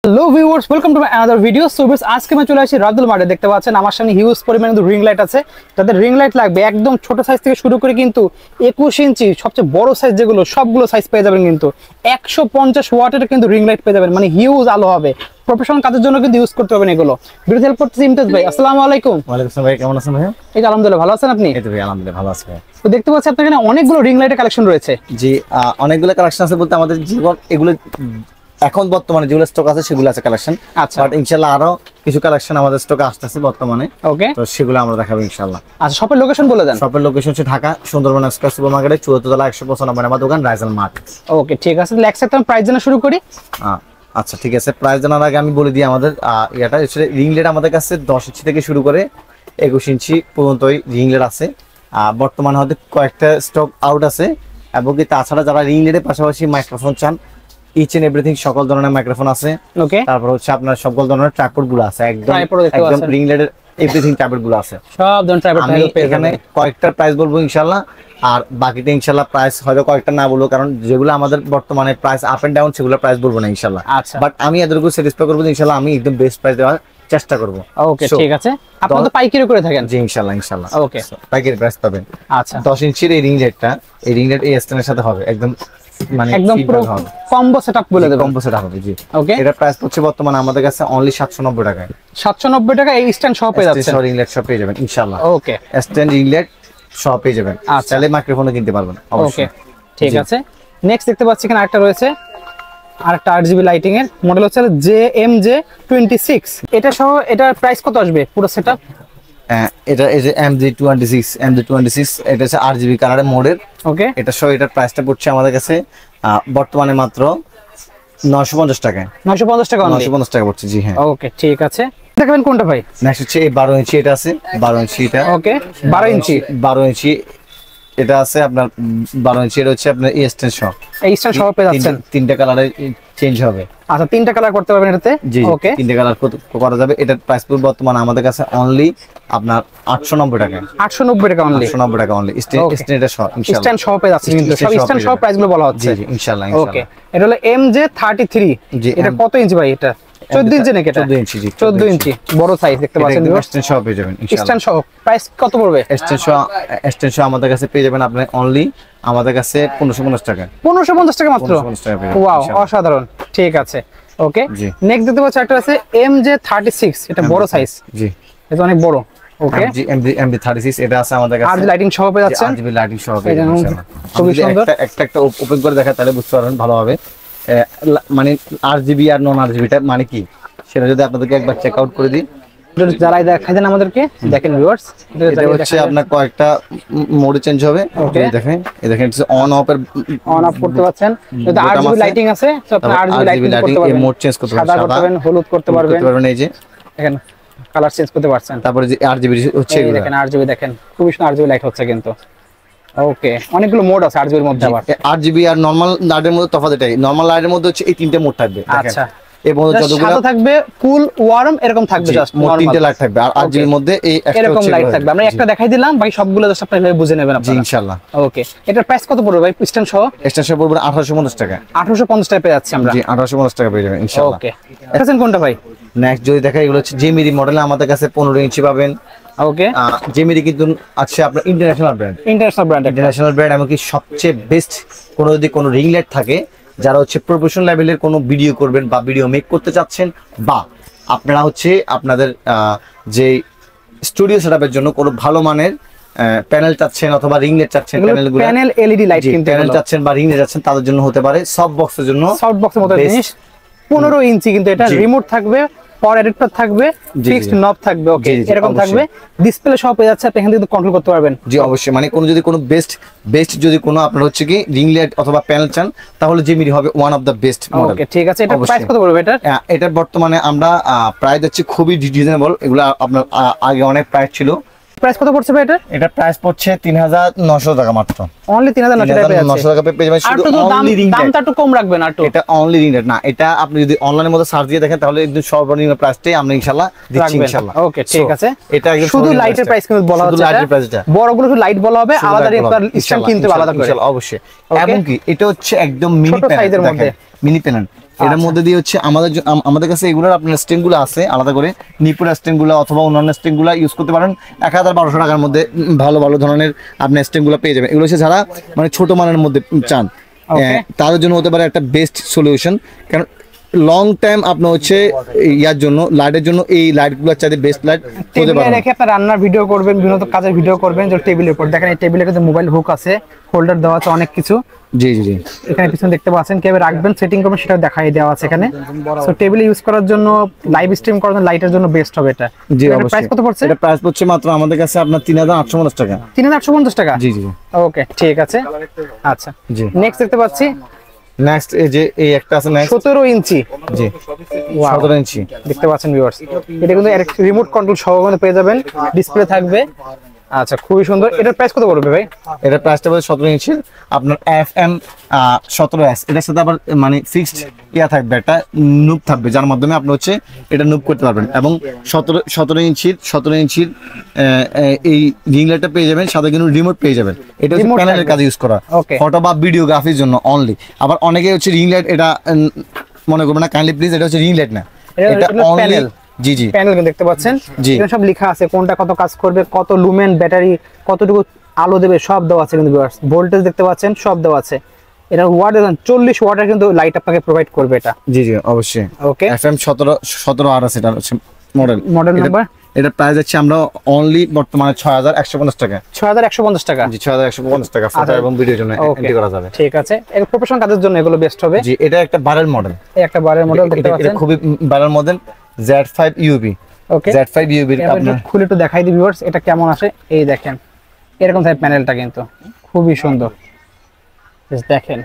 Hello viewers, welcome to my another video. So viewers, আজকে আমি চলে আসি রাব্দুল মার্টে। দেখতে পাচ্ছেন আমার সামনে হিউজ পরিমাণে রিং লাইট আছে। যাদের রিং লাইট লাগবে একদম ছোট সাইজ থেকে শুরু করে কিন্তু 21 ইঞ্চি সবচেয়ে বড় সাইজ যেগুলো সবগুলো সাইজ পেয়ে যাবেন। কিন্তু 150 ওয়াটের কিন্তু রিং লাইট পেয়ে যাবেন, মানে হিউজ আলো হবে। প্রফেশনাল কাজের জন্য কিন্তু ইউজ করতে পারবেন এগুলো। ভিডিও হেল্প করতেছি ইমতিয়াজ ভাই। আসসালামু আলাইকুম। ওয়ালাইকুম আসসালাম ভাই, কেমন আছেন ভাই? এই যে আলহামদুলিল্লাহ, ভালো আছেন আপনি? এই তো ভাই আলহামদুলিল্লাহ ভালো আছি ভাই। তো দেখতে পাচ্ছি আপনার এখানে অনেকগুলো রিং লাইটের কালেকশন রয়েছে। জি, অনেকগুলো কালেকশন আছে বলতে আমাদের জীবন এগুলো এখন বর্তমানে যেগুলো স্টক আছে সেগুলো আছে কালেকশন। আচ্ছা, বাট ইনশাআল্লাহ আরো কিছু কালেকশন আমাদের স্টকে আসতেছে বর্তমানে। ওকে, তো সেগুলো আমরা দেখাবো ইনশাআল্লাহ। আচ্ছা, শপের লোকেশন বলে দেন। শপের লোকেশন হচ্ছে ঢাকা সুন্দরবন স্কয়ার সুপার মার্কেটের 74 তলা 195 নম্বর দোকান রাইজাল মার্ট। ওকে, ঠিক আছে, তাহলে একসাথে আমি প্রাইস জানা শুরু করি। আচ্ছা ঠিক আছে, প্রাইস জানার আগে আমি বলে দিই আমাদের এটা হচ্ছে রিং লাইট আমাদের কাছে 10 ইঞ্চি থেকে শুরু করে 21 ইঞ্চি পর্যন্তই রিং লাইট আছে। বর্তমানে হয়তো কয়েকটা স্টক আউট আছে, এবং কি তাছাড়া যারা রিং লাইটের পাশাপাশি মাইক্রোফোন চান, ইচ এন্ড এভরিথিং সকল ধরনের মাইক্রোফোন আছে। ওকে, তারপর হচ্ছে আপনার সকল ধরনের ট্রাইপড গুলো আছে, একদম রিং লাইটের এভরিথিং ট্রাইপড গুলো আছে, সব ধরনের ট্রাইপড আমি এখানে কয়েকটা প্রাইস বলবো ইনশাআল্লাহ। আর বাকিটা ইনশাআল্লাহ প্রাইস হয়তো কয়েকটা না বলবো, কারণ যেগুলো আমাদের বর্তমানে প্রাইস আপ এন্ড ডাউন সেগুলো প্রাইস বলবো না ইনশাআল্লাহ। আচ্ছা, বাট আমি এদেরকে স্যাটিসফাই করবো ইনশাআল্লাহ, আমি একদম বেস্ট প্রাইস দেওয়ার চেষ্টা করব। ওকে, ঠিক আছে। আপনি তো পাইকারি করে থাকেন? জি ইনশাআল্লাহ ইনশাআল্লাহ। ওকে, পাইকারি প্রাইস পাবেন। আচ্ছা, 10 ইঞ্চির এই রিং লাইটটা, এই রিং লাইট এই স্ট্যান্ডের সাথে হবে একদম, মানে একদম পুরো কম্বো সেটআপ বলে দেব। কম্বো সেটআপ হবে জি। ওকে, এটা প্রাইস হচ্ছে বর্তমানে আমাদের কাছে অনলি 790 টাকায়। 790 টাকা এই স্ট্যান্ড সহ পেয়ে যাচ্ছেন। রিং লাইট সহ পেয়ে যাবেন ইনশাআল্লাহ। ওকে, স্ট্যান্ড রিং লাইট সহ পেয়ে যাবেন। চাইলে মাইক্রোফোনও কিনতে পারবেন অবশ্যই। ওকে, ঠিক আছে। নেক্সট দেখতে পাচ্ছি এখানে আরেকটা রয়েছে, আরেকটা 8GB লাইটিং এর মডেল হচ্ছে JMJ26। এটা সহ এটার প্রাইস কত আসবে পুরো সেটআপ? এটা এই যে MJ26 এটা হচ্ছে RGB কালারের মডেল। ওকে, এটা সহ এটার প্রাইসটা পড়ছে আমাদের কাছে বর্তমানে মাত্র 950 টাকায়। 950 টাকা, 950 টাকা পড়ছে জি। হ্যাঁ, ওকে, ঠিক আছে। দেখাবেন কোনটা ভাই? নেক্সট হচ্ছে এই 12 ইঞ্চি এটা আছে, 12 ইঞ্চি এটা। ওকে, 12 ইঞ্চি এটা আছে আপনার 12 ইঞ্চি। এটা হচ্ছে আপনার এই স্ট্যান্ড সহ, এই স্ট্যান্ড সহ পেয়ে যাচ্ছেন। তিনটা কালারে চেঞ্জ হবে। আচ্ছা, তিনটা কালার করতে পারবেন এটাতে? ওকে, তিনটা কালার করা যাবে। এটার প্রাইস পড়বে বর্তমানে আমাদের কাছে অনলি আপনার 890 টাকা। 890 টাকা অনলি? 890 টাকা অনলি। স্ট্যান্ড সহ ইনশাআল্লাহ, স্ট্যান্ড সহ পেয়ে যাচ্ছেন কিন্তু সব স্ট্যান্ড সহ প্রাইস গুলো বলা হচ্ছে। জি ইনশাআল্লাহ। ওকে, এটা হলো MJ33। এটা কত ইঞ্চি ভাই? এটা 14 ইঞ্চি নাকি? এটা 14 ইঞ্চি জি, 14 ইঞ্চি বড় সাইজ দেখতে পাচ্ছেন। স্ট্যান্ড সহ পেয়ে যাবেন ইনশাআল্লাহ। স্ট্যান্ড সহ প্রাইস কত পড়বে? স্ট্যান্ড সহ আমাদের কাছে পেয়ে যাবেন আপনি অনলি আমাদের কাছে 1550 টাকা। 1550 টাকা মাত্র? 1550 টাকা পেয়ে যাবেন। ওয়াও, অসাধারণ। ঠিক আছে, ওকে। নেক্সট দেখতে পাচ্ছি একটা আছে MJ36। এটা বড় সাইজ জি, এটা অনেক বড়। ওকে, MJ36 এটা আছে আমাদের কাছে। আর লাইটিং সহ পেয়ে যাচ্ছেন। RGB লাইটিং সহ পেয়ে যাবেন ইনশাআল্লাহ। খুবই সুন্দর। একটা ওপেন করে দেখা তাহলে বুঝতে পারবেন ভালোভাবে, মানে RGB আর নন RGB টা মানে কি সেটা যদি আপনাদেরকে একবার চেক আউট করে দিই। যারাই দেখাই দেন আমাদেরকে, দেখেন ভিউয়ার্স। এটা হচ্ছে আপনার কয়েকটা মোডে চেঞ্জ হবে। এই দেখেন অন অফ এর অন অফ করতে পারছেন। যদি RGB লাইটিং আছে তো আপনি RGB লাইটিং করতে পারবেন, মোড চেঞ্জ করতে পারবেন, সাদা করতে পারবেন, হলুদ করতে পারবেন। এই যে দেখেন কালার চেঞ্জ করতে পারছেন। তারপরে যে RGB হচ্ছে এই দেখেন RGB, দেখেন খুবই সুন্দর RGB লাইট হচ্ছে কিন্তু। ওকে, অনেকগুলো মোড আছে RGB এর মধ্যে। আবার RGB আর নরমাল লাইটের মধ্যে তফাৎ এটাই, নরমাল লাইটের মধ্যে হচ্ছে এই তিনটে মোড থাকবে। আচ্ছা, এবং যতগুলো সাদা থাকবে, কুল, ওয়ার্ম এরকম থাকবে, জাস্ট মোড তিনটে লাইট থাকবে। আর RGB এর মধ্যে এই এরকম লাইট থাকবে। আমরা একটা দেখাই দিলাম, বাকি সবগুলো জাস্ট আপনারা বুঝে নেবেন আপনারা জি ইনশাআল্লাহ। ওকে, এটার প্রাইস কত পড়বে ভাই স্ট্যান্ড সহ? স্ট্যান্ড সহ পড়বে 1850 টাকা। 1850 টাকা পেয়ে যাচ্ছি আমরা। জি 1850 টাকা পেয়ে যাবেন ইনশাআল্লাহ। ওকে, দেখেন কোনটা ভাই? নেক্সট যদি দেখা, এগুলো হচ্ছে জেমিরি মডেল, আমাদের কাছে 15 ইঞ্চি পাবেন। ওকে, জেমিরি কিন্তু আছে আপনার ইন্টারন্যাশনাল ব্র্যান্ড, এমনকি সবচেয়ে বেস্ট যদি কোনো রিং লাইট থাকে, যারা হচ্ছে প্রফেশনাল লেভেলের কোনো ভিডিও করবেন বা ভিডিও মেক করতে চাচ্ছেন, বা আপনারা হচ্ছে আপনাদের যে স্টুডিও সেটআপের জন্য কোনো ভালো মানের প্যানেল চাচ্ছেন অথবা রিং লাইট চাচ্ছেন, প্যানেল LED লাইট কিনতে প্যানেল চাচ্ছেন বা রিং লাইট চাচ্ছেন, তাদের জন্য হতে পারে সফট বক্সের জন্য। সফট বক্সের মতো জিনিস, 15 ইঞ্চি কিন্তু এটা রিমোট থাকবে, পাওয়ার এডিটর থাকবে, ফিক্সড নব থাকবে। ওকে, এরকম থাকবে, ডিসপ্লে সহ পেয়ে যাচ্ছে, আপনি এখান থেকে কন্ট্রোল করতে পারবেন। জি অবশ্যই, মানে কোনো যদি কোনো বেস্ট যদি কোনো আপনার হচ্ছে কি রিং লাইট অথবা প্যানেল চান, তাহলে জেমিনি হবে one of the best model. Okay, ঠিক আছে। এটা প্রাইস কত পড়বে এটা? এটা বর্তমানে আমরা প্রাইস দিচ্ছি খুবই রিজনেবল। এগুলা আপনার আগে অনেক প্রাইস ছিল। প্রাইস কত পড়ছে ভাই এটা? এটা প্রাইস পড়ছে 3900 টাকা মাত্র। অনলি 3900 টাকা পেয়ে যাবেন। শুধু অনলি রিং লাইট, দামটা একটু কম রাখবেন আর এটা অনলি রিং লাইট না। এটা আপনি যদি অনলাইনের মধ্যে সার্চ দিয়ে দেখেন তাহলে একদম সর্বনিম্ন প্রাইসটাই আমরা ইনশাআল্লাহ দিচ্ছি ইনশাআল্লাহ। ওকে, ঠিক আছে। এটা একদম শুধু লাইটের প্রাইস কিন্তু বলা হচ্ছে, লাইটের প্রাইসটা বড়গুলো শুধু লাইট বলা হবে, আলাদা স্ট্যান্ড কিনতে আলাদা করে ইনশাআল্লাহ অবশ্যই। এবং কি এটা হচ্ছে একদম মিনি সাইজের মধ্যে মিনি প্যানেল। এটার মধ্যে দিয়ে হচ্ছে আমাদের কাছে এগুলোর আপনার স্ট্রিং গুলো আছে আলাদা করে, নিপুর স্ট্রিং গুলো অথবা অন্যান্য স্ট্রিং গুলো ইউজ করতে পারেন। 1200 টাকার মধ্যে ভালো ভালো ধরনের আপনি স্ট্রিং গুলো পেয়ে যাবেন। এগুলো হচ্ছে যারা মানে ছোট মানের মধ্যে চান তাদের জন্য হতে পারে একটা বেস্ট সলিউশন। কারণ লং টাইম আপনার হচ্ছে ইয়ার জন্য লাইটের জন্য এই লাইট গুলোর চাইতে বেস্ট লাইট হতে পারে। রেখে আপনার রান্নার ভিডিও করবেন, বিভিন্ন কাজের ভিডিও করবেন, যে টেবিলের উপর দেখেন এই টেবিলে কিন্তু মোবাইল হুক আছে, হোল্ডার দেওয়া আছে, অনেক কিছু। জি জি জি, এখানে পিছনে দেখতে পাচ্ছেন কিভাবে রাখবেন, সেটিং করবেন সেটা দেখাই দেওয়া আছে এখানে। সো টেবিলে ইউজ করার জন্য, লাইভ স্ট্রিম করার জন্য লাইটের জন্য বেস্ট হবে এটা। জি এটার অবশ্যই। প্রাইস কত পড়ছে? এটা প্রাইস পড়ছে মাত্র আমাদের কাছে আপনার 3850 টাকা। 3850 টাকা? জি জি। ওকে, ঠিক আছে। আচ্ছা, জি। নেক্সট দেখতে পাচ্ছি নেক্সট এই যে এই একটা আছে নেক্সট 17 ইঞ্চি। জি, 17 ইঞ্চি দেখতে পাচ্ছেন ভিউয়ার্স, এটা কিন্তু রিমোট কন্ট্রোল সহ পেয়ে যাবেন, ডিসপ্লে থাকবে। আচ্ছা, খুবই সুন্দর। এটার প্রাইস কত পড়বে ভাই? এটার প্রাইসটা পড়বে 17 ইঞ্চি আপনার FM 17S। এটার সাথে আবার মানে ফিক্সড ইয়া থাকবে, একটা নুব থাকবে যার মাধ্যমে আপনি হচ্ছে এটা নুব করতে পারবেন। এবং 17 ইঞ্চির এই রিং লাইটটা পেয়ে যাবেন, সাথে কিন্তু রিমোট পেয়ে যাবেন। এটা হচ্ছে প্যানেলের কাজে ইউজ করা, ফটো বা ভিডিওগ্রাফির জন্য অনলি। আবার অনেকে হচ্ছে রিং লাইট এটা মনে করবেন না, কাইন্ডলি প্লিজ, এটা হচ্ছে রিং লাইট না, এটা অনলি। জি জি, প্যানেল দেখতে পাচ্ছেন, এখানে সব লেখা আছে কোনটা কত কাজ করবে, কত লুমেন ব্যাটারি, কতটুকু আলো দেবে, সব দেওয়া আছে কিন্তু ভিউয়ার্স। ভোল্টেজ দেখতে পাচ্ছেন, সব দেওয়া আছে। এটা ওয়াট 40 ওয়াটের কিন্তু লাইট আপনাকে প্রোভাইড করবে এটা। জি জি অবশ্যই। ওকে, FM 17 আর আছে, এটা হচ্ছে মডেল নাম্বার। এটা প্রাইস আছে আমরা অনলি বর্তমানে 6150 টাকা। 6150 টাকা? জি, 6150 টাকা ফটো এবং ভিডিওর জন্য এন্ট্রি করা যাবে। ঠিক আছে, এর প্রফেশনাল কাজের জন্য এগুলো বেস্ট হবে। জি, এটা একটা ভাইরাল মডেল, এই একটা ভাইরাল মডেল দেখতে পাচ্ছেন, এটা খুবই ভাইরাল মডেল Z5 UV। ওকে, Z5 UV আপনি খুলে একটু দেখাই দিই ভিউয়ার্স এটা কেমন আসে। এই দেখেন এরকম টাইপ প্যানেলটা কিন্তু খুবই সুন্দর, দেখেন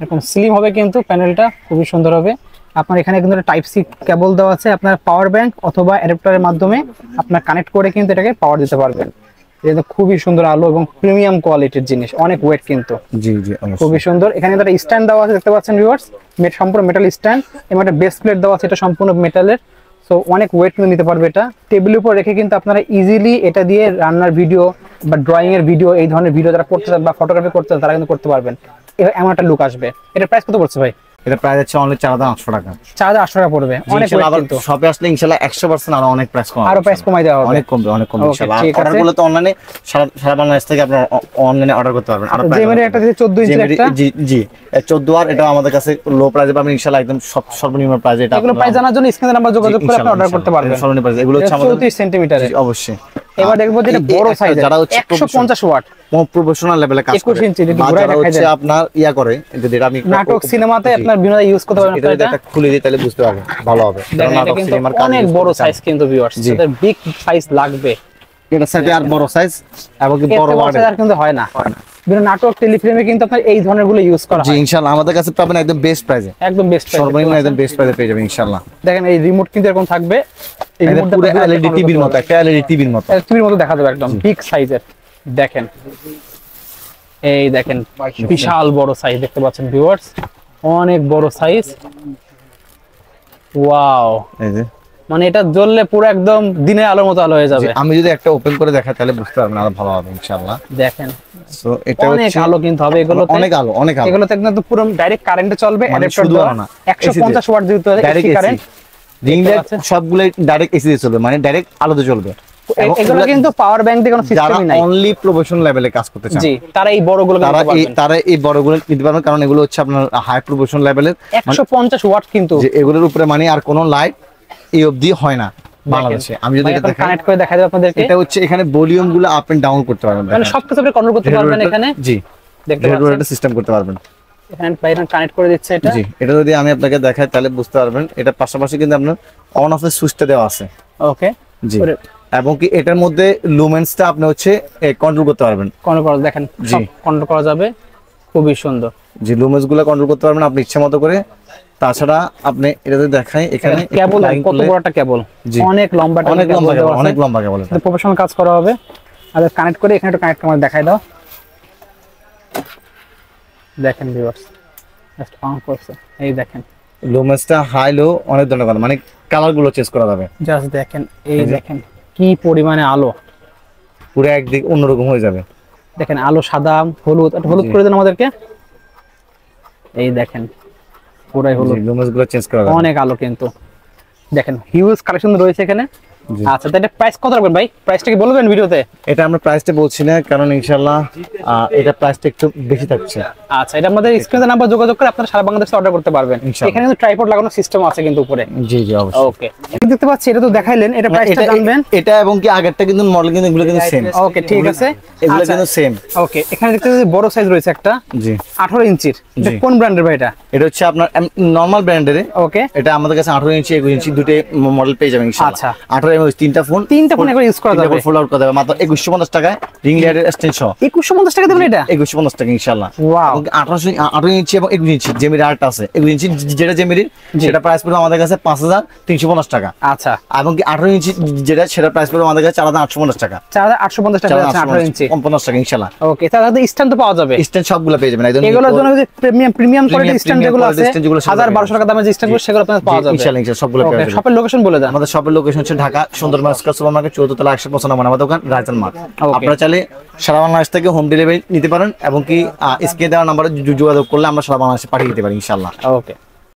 এরকম স্লিম হবে কিন্তু প্যানেলটা, খুবই সুন্দর হবে। আপনার এখানে কিন্তু টাইপ সি কেবল দেওয়া আছে, আপনার পাওয়ার ব্যাংক অথবা অ্যাডাপ্টারের মাধ্যমে আপনার কানেক্ট করে কিন্তু এটাকে পাওয়ার দিতে পারবেন। এটা খুবই সুন্দর আলো এবং প্রিমিয়াম কোয়ালিটির জিনিস, অনেক ওয়েট কিন্তু। জি জি, খুবই সুন্দর। এখানে একটা স্ট্যান্ড দেওয়া আছে দেখতে পাচ্ছেন ভিউয়ার্স, সম্পূর্ণ মেটাল স্ট্যান্ড এবং একটা বেস প্লেট দেওয়া আছে, এটা সম্পূর্ণ মেটালের। সো অনেক ওয়েট কিন্তু নিতে পারবে এটা। টেবিলের উপর রেখে কিন্তু আপনারা ইজিলি এটা দিয়ে রান্নার ভিডিও বা ড্রয়িং এর ভিডিও, এই ধরনের ভিডিও যারা করতে চান বা ফটোগ্রাফি করতে চান তারা কিন্তু করতে পারবেন। এমন একটা লুক আসবে। এটার প্রাইস কত পড়ছে ভাই? এটা প্রাইস আছে অনলি 4800 টাকা। 4800 টাকা পড়বে। অনেক ওয়েট কিন্তু। শপে আসলে ইনশাআল্লাহ 100% আরো অনেক প্রাইস কম, আরো প্রাইস কমাই দেওয়া হবে, অনেক কমবে, অনেক কমবে ইনশাআল্লাহ। অর্ডার করলে তো অনলাইনে সারা বাংলাদেশ থেকে আপনারা অনলাইনে অর্ডার করতে পারবেন। আর জেমের একটা 14 ইঞ্চি একটা, জি জি 14 আর এটা আমাদের কাছে লো প্রাইসে পাবেন ইনশাআল্লাহ, একদম সর্বনিম্ন প্রাইসে। এটা এগুলো প্রাইস জানার জন্য স্ক্রিনে নাম্বার যোগাযোগ করে আপনি অর্ডার করতে পারবেন। সর্বনিম্ন প্রাইস এগুলো হচ্ছে আমাদের 34 সেমি। অবশ্যই। এবার দেখবো যেটা বড় সাইজ, যারা হচ্ছে 150 ওয়াট প্রফেশনাল লেভেলে কাজ করে, 21 ইঞ্চি যদি ঘুরায় যারা দেখাই হচ্ছে আপনার ইয়া করে, যদি এটা আমি নাটক সিনেমাতে আপনার বিনোদন ইউজ করতে পারবেন। এটা যদি একটা খুলে দিই তাহলে বুঝতে পারবেন, ভালো হবে। কারণ নাটক সিনেমার কাজ অনেক বড় সাইজ কিন্তু ভিউয়ার্স, এটা বিগ সাইজ লাগবে। এটা সাথে আর বড় সাইজ এবং কি বড় ওয়াটের আর কিন্তু হয় না। বিভিন্ন নাটক টেলিফিল্মে কিন্তু আপনার এই ধরনের গুলো ইউজ করা হয়। জি ইনশাআল্লাহ আমাদের কাছে পাবেন একদম বেস্ট প্রাইসে, একদম বেস্ট প্রাইসে, সর্বনিম্ন একদম বেস্ট প্রাইসে পেয়ে যাবেন ইনশাআল্লাহ। দেখেন এই রিমোট কিন্তু এরকম থাকবে, এই রিমোটটা পুরো এলইডি টিভির মতো, একটা এলইডি টিভির মতো, টিভির মতো দেখা যাবে, একদম বিগ সাইজের। দেখেন এই দেখেন বিশাল বড় সাইজ দেখতে পাচ্ছেন ভিউয়ার্স, অনেক বড় সাইজ। ওয়াও, এই যে মানে এটা জ্বললে পুরো একদম দিনের আলোর মতো আলো হয়ে যাবে। আমি যদি একটা ওপেন করে দেখাই তাহলে বুঝতে পারবেন, আরো ভালো হবে ইনশাআল্লাহ। দেখেন সো এটা অনেক আলো কিন্তু হবে এগুলোতে, অনেক আলো, অনেক আলো। এগুলোতে একদম পুরো ডাইরেক্ট কারেন্টে চলবে, অ্যাডাপ্টার শুধু দেওয়া না, 150 ওয়াট যেহেতু ডাইরেক্ট কারেন্ট, রিং লাইট সবগুলো ডাইরেক্ট এসি দিয়ে চলবে, মানে ডাইরেক্ট আলোতে চলবে। এগুলো কিন্তু পাওয়ার ব্যাংক দিয়ে কোনো সিস্টেমই নাই, অনলি প্রফেশনাল লেভেলে কাজ করতে চান, জি তারা এই বড়গুলো নিতে পারবেন। তারা এই বড়গুলো নিতে পারবেন, কারণ এগুলো হচ্ছে আপনার হাই প্রফেশনাল লেভেলের 150 ওয়াট কিন্তু, যে এগুলোর উপরে মানে আর কোনো লাইট এই অবধি হয় না বাংলাদেশে। আমি যদি এটা কানেক্ট করে দেখাই দেব আপনাদেরকে, এটা হচ্ছে এখানে ভলিউম গুলো আপ এন্ড ডাউন করতে পারবেন, মানে সবকিছু আপনি কন্ট্রোল করতে পারবেন এখানে। জি, দেখতে পাচ্ছেন এটা সিস্টেম করতে পারবেন এখানে বাইরে কানেক্ট করে দিচ্ছে এটা। জি, এটা যদি আমি আপনাকে দেখাই তাহলে বুঝতে পারবেন। এটা পাশাপাশি কিন্তু আপনার অন অফ এর সুইচটা দেওয়া আছে। ওকে জি, এবং কি এটার মধ্যে লুমেন্সটা আপনি হচ্ছে কন্ট্রোল করতে পারবেন, কন্ট্রোল করা, দেখেন সব কন্ট্রোল করা যাবে, খুবই সুন্দর। জি, লুমেন্স গুলো কন্ট্রোল করতে পারবেন আপনি ইচ্ছা মতো করে। তাছাড়া আপনি এটাতে দেখাই এখানে কেবল, কত বড় একটা কেবল, অনেক লম্বা, অনেক লম্বা কেবল, অনেক লম্বা কেবল, এটা প্রফেশনাল কাজ করা হবে। আর কানেক্ট করে এখানে একটু কানেক্ট করে দেখাই দাও, দেখেন ভিউয়ার্স জাস্ট অন করছে, এই দেখেন লুমেন্সটা হাই লো অনেক ধরনের, মানে কালার গুলো চেঞ্জ করা যাবে। জাস্ট দেখেন, এই দেখেন কি পরিমাণে আলো, পুরো একদিক অন্যরকম হয়ে যাবে। দেখেন আলো সাদা হলুদ, একটু হলুদ করে দেন আমাদেরকে। এই দেখেন পুরাই হলো, লুমেন্স গুলো চেঞ্জ করা অনেক আলো কিন্তু দেখেন হিউজ কালেকশন রয়েছে এখানে। আচ্ছা তাহলে প্রাইস কত রাখবেন ভাই, প্রাইসটা কি বলবেন ভিডিওতে? এটা আমরা প্রাইসটা বলছি না, কারণ ইনশাআল্লাহ এটা প্রাইসটা একটু বেশি থাকছে। আচ্ছা এটা আমাদের স্ক্রিনে নাম্বার যোগাযোগ করে আপনারা সারা বাংলাদেশে অর্ডার করতে পারবেন। এখানে কিন্তু ট্রাইপড লাগানোর সিস্টেম আছে কিন্তু উপরে। জি জি অবশ্যই। ওকে দেখতে পাচ্ছি, এটা তো দেখাইলেন, এটা প্রাইসটা জানবেন? এটা এবং কি আগেরটা কিন্তু মডেল কিন্তু এগুলো কিন্তু সেম। ওকে ঠিক আছে, এগুলো কিন্তু সেম। ওকে এখানে দেখতে পাচ্ছি বড় সাইজ রয়েছে একটা, জি 18 ইঞ্চির। এটা কোন ব্র্যান্ডের ভাই এটা? এটা হচ্ছে আপনার নরমাল ব্র্যান্ডের। ওকে এটা আমাদের কাছে 18 ইঞ্চি 21 ইঞ্চি দুটো মডেল পেয়ে যাবেন ইনশাআল্লাহ। আচ্ছা 18 এবং তিনটা ফোন একবার ইউজ করা যাবে, ফুল আউট করা যাবে মাত্র 2150 টাকায়, রিং লাইটের স্ট্যান্ড সহ। 2150 টাকা দেবেন এটা? 2150 টাকা ইনশাআল্লাহ। ওয়াও 18 ইঞ্চি এবং 21 ইঞ্চি জেমির আর্ট আছে। 21 ইঞ্চি যেটা জেমির সেটা প্রাইস পড়বে আমাদের কাছে 5350 টাকা। আচ্ছা এবং কি 18 ইঞ্চি যেটা সেটা প্রাইস পড়বে আমাদের কাছে 4850 টাকা। 4850 টাকা আছে 18 ইঞ্চি 50 টাকা ইনশাআল্লাহ। ওকে তাহলে স্ট্যান্ড তো পাওয়া যাবে, স্ট্যান্ড সবগুলো পেয়ে যাবেন একদম। এগুলোর জন্য যে প্রিমিয়াম কোয়ালিটি স্ট্যান্ড যেগুলো আছে 1200 টাকা দামের যে স্ট্যান্ডগুলো সেগুলো আপনাদের পাওয়া যাবে ইনশাআল্লাহ। সবগুলো পেয়ে যাবেন। শপের লোকেশন বলে দেন। আমাদের শপের লোকেশন হচ্ছে ঢাকা সুন্দরবন সুপার মার্কেট 14 তলা 195 আমাদের দোকান রায়জান মার্ট। আপনারা চাইলে সারা বাংলাদেশ থেকে হোম ডেলিভারি নিতে পারেন এবং কি স্ক্রিনে দেওয়া নম্বরে যোগাযোগ করলে আমরা সারা বাংলাদেশে পাঠিয়ে দিতে পারি ইনশাআল্লাহ। ওকে।